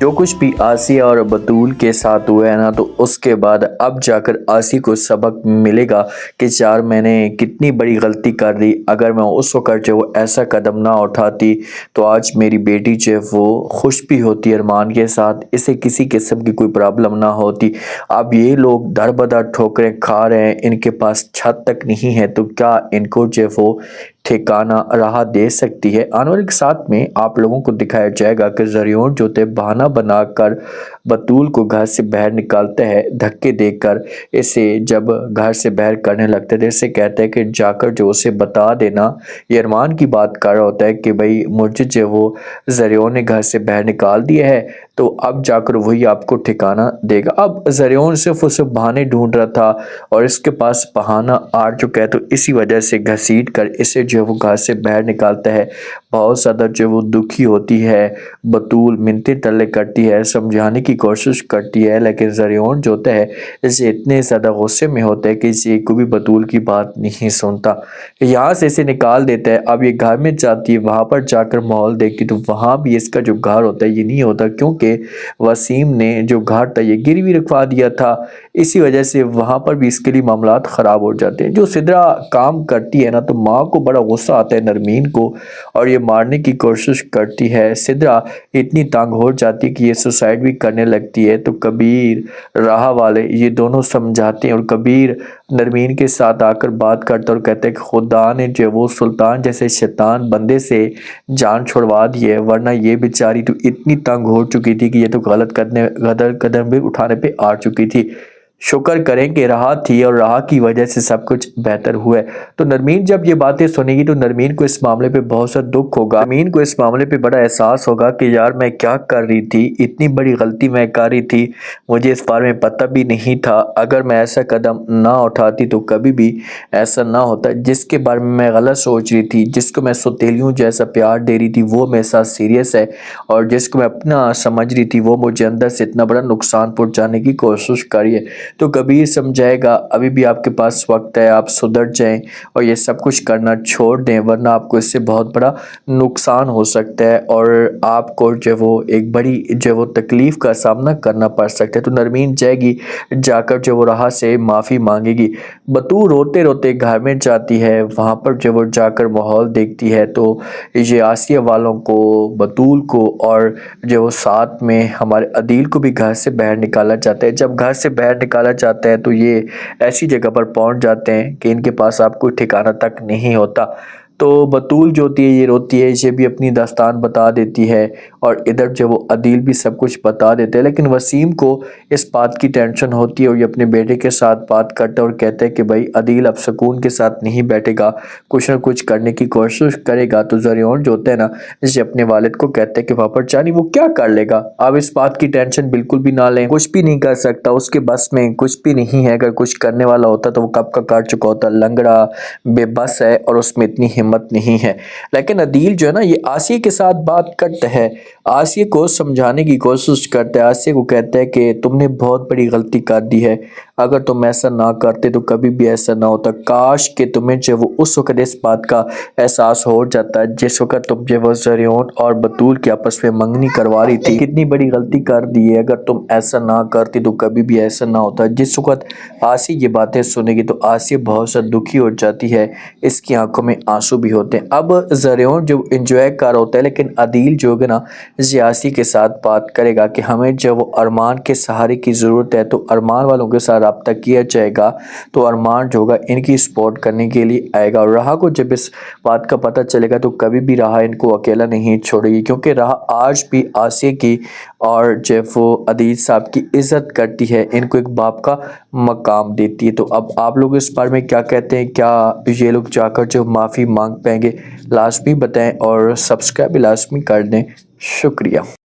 جو کچھ بھی آسیہ اور بطول کے ساتھ ہوا ہے نا، تو اس کے بعد اب جا کر آسیہ کو سبق ملے گا کہ یار میں نے کتنی بڑی غلطی کر دی۔ اگر میں اس وقت جو ایسا قدم نہ اٹھاتی تو آج میری بیٹی جو ہے وہ خوش بھی ہوتی ارمان کے ساتھ، اسے کسی قسم کی کوئی پرابلم نہ ہوتی۔ اب یہ لوگ در بدر ٹھوکریں کھا رہے ہیں، ان کے پاس چھت تک نہیں ہے، تو کیا ان کو جو ہے وہ ٹھکانہ راہ دے سکتی ہے؟ آنے والے ساتھ میں آپ لوگوں کو دکھایا جائے گا کہ زریون جو تھے بہانہ بنا کر بطول کو گھر سے باہر نکالتا ہے، دھکے دے کر اسے جب گھر سے باہر کرنے لگتے تھے، اسے کہتا ہے کہ جا کر جو اسے بتا دینا۔ یہ ارمان کی بات کر رہا ہوتا ہے کہ بھائی مجھے جو وہ زریون نے گھر سے باہر نکال دیا ہے، تو اب جا کر وہی آپ کو ٹھکانہ دے گا۔ اب زریون صرف اسے بہانے ڈھونڈ رہا تھا اور اس کے پاس بہانہ آ چکا ہے، تو اسی وجہ سے گھسیٹ کر اسے جو وہ گھر سے باہر نکالتا ہے۔ بہت زیادہ جو وہ دکھی ہوتی ہے، بطول منتیں ترلے کرتی ہے، سمجھانے کی کوشش کرتی ہے، لیکن زریون جو ہوتا ہے اسے اتنے زیادہ غصے میں ہوتا ہے کہ اسے کوئی بھی بطول کی بات نہیں سنتا، یہاں سے اسے نکال دیتا ہے۔ اب یہ گھر میں جاتی ہے، وہاں پر جا کر ماحول دیکھتی تو وہاں بھی اس کا جو گھر ہوتا ہے یہ نہیں ہوتا، کیونکہ وسیم نے جو گھر تھا یہ گروی رکھوا دیا تھا۔ اسی وجہ سے وہاں پر بھی اس کے لیے معاملات خراب ہو جاتے ہیں۔ جو سدرا کام کرتی ہے نا، تو ماں کو بڑا غصہ آتا ہے نرمین کو، اور یہ مارنے کی کوشش کرتی ہے۔ سدرا اتنی تانگ ہو جاتی ہے کہ یہ سوسائڈ بھی کرنے لگتی ہے، تو کبیر راہ والے یہ دونوں سمجھاتے ہیں، اور کبیر نرمین کے ساتھ آ کر بات کرتا اور کہتے ہیں کہ خدا نے جو وہ سلطان جیسے شیطان بندے سے جان چھڑوا دی ہے، ورنہ یہ بیچاری تو اتنی تنگ ہو چکی تھی کہ یہ تو غلط قدم بھی اٹھانے پہ آ چکی تھی۔ شکر کریں کہ رہا تھی، اور رہا کی وجہ سے سب کچھ بہتر ہوا ہے۔ تو نرمین جب یہ باتیں سنے گی تو نرمین کو اس معاملے پہ بہت سا دکھ ہوگا، نرمین کو اس معاملے پہ بڑا احساس ہوگا کہ یار میں کیا کر رہی تھی، اتنی بڑی غلطی میں کر رہی تھی، مجھے اس بارے میں پتہ بھی نہیں تھا۔ اگر میں ایسا قدم نہ اٹھاتی تو کبھی بھی ایسا نہ ہوتا۔ جس کے بارے میں غلط سوچ رہی تھی، جس کو میں سوتیلیوں جیسا پیار دے رہی تھی، وہ میرے ساتھ سیریس ہے، اور جس کو میں اپنا سمجھ رہی تھی وہ مجھے اندر سے اتنا بڑا نقصان پہنچانے کی کوشش کری ہے۔ تو کبیر سمجھائے گا ابھی بھی آپ کے پاس وقت ہے، آپ سدھر جائیں اور یہ سب کچھ کرنا چھوڑ دیں، ورنہ آپ کو اس سے بہت بڑا نقصان ہو سکتا ہے، اور آپ کو جو وہ ایک بڑی جو وہ تکلیف کا سامنا کرنا پڑ سکتا ہے۔ تو نرمین جائے گی، جا کر جو وہ راہ سے معافی مانگے گی۔ بطول روتے روتے گھر میں جاتی ہے، وہاں پر جو وہ جا کر ماحول دیکھتی ہے تو یہ آسیہ والوں کو، بطول کو، اور جو وہ ساتھ میں ہمارے عدیل کو بھی گھر سے باہر نکالا جاتا ہے۔ جب گھر سے باہر نکالا جاتا ہے تو یہ ایسی جگہ پر پہنچ جاتے ہیں کہ ان کے پاس آپ کوئی ٹھکانہ تک نہیں ہوتا۔ تو بطول جو ہوتی ہے یہ روتی ہے، اسے بھی اپنی داستان بتا دیتی ہے، اور ادھر جو وہ عدیل بھی سب کچھ بتا دیتے ہیں۔ لیکن وسیم کو اس بات کی ٹینشن ہوتی ہے، اور یہ اپنے بیٹے کے ساتھ بات کرتا ہے اور کہتا ہے کہ بھائی عدیل اب سکون کے ساتھ نہیں بیٹھے گا، کچھ نہ کچھ کرنے کی کوشش کرے گا۔ تو زریون جو ہوتا ہے نا، اسے اپنے والد کو کہتا ہے کہ پاپا جانی وہ کیا کر لے گا، آپ اس بات کی ٹینشن بالکل بھی نہ لیں، کچھ بھی نہیں کر سکتا، اس کے بس میں کچھ بھی نہیں ہے، اگر کچھ کرنے والا ہوتا تو وہ کب کا کر چکا ہوتا، لنگڑا بے بس ہے اور اس میں اتنی ہمت نہیں ہے۔ لیکن عدیل جو ہے نا، یہ آسیہ کے ساتھ بات کرتا ہے، آسیہ کو سمجھانے کی کوشش کرتا ہے، آسیہ کو کہتا ہے کہ تم نے بہت بڑی غلطی کر دی ہے، اگر تم ایسا نہ کرتے تو کبھی بھی ایسا نہ ہوتا، کاش کہ تمہیں جو وہ اس وقت اس بات کا احساس ہو جاتا ہے جس وقت تم جو وہ زریون اور بطول کے آپس میں منگنی کروا رہی تھی، کتنی بڑی غلطی کر دی ہے، اگر تم ایسا نہ کرتی تو کبھی بھی ایسا نہ ہوتا۔ جس وقت آسیہ یہ باتیں سنے گی تو آسیہ بہت سا دکھی ہو جاتی ہے، اس کی آنکھوں میں آنسو بھی ہوتے ہیں۔ اب زریون جو انجوائے کر ہوتا ہے، لیکن عدیل جو ہے نا آسیہ کے ساتھ بات کرے گا کہ ہمیں جو وہ ارمان کے سہارے کی ضرورت ہے، تو ارمان والوں کے ساتھ رابطہ کیا جائے گا، تو ارمان جو ہوگا ان کی سپورٹ کرنے کے لیے آئے گا، اور راہ کو جب اس بات کا پتہ چلے گا تو کبھی بھی راہ ان کو اکیلا نہیں چھوڑے گی، کیونکہ راہ آج بھی آسیہ کی اور جو وہ عدیل صاحب کی عزت کرتی ہے، ان کو ایک باپ کا مقام دیتی ہے۔ تو اب آپ لوگ اس بارے میں کیا کہتے ہیں؟ کیا یہ لوگ جا کر جو معافی مانگ پائیں گے؟ لازمی بتائیں، اور سبسکرائب بھی لازمی کر دیں۔ شکریہ۔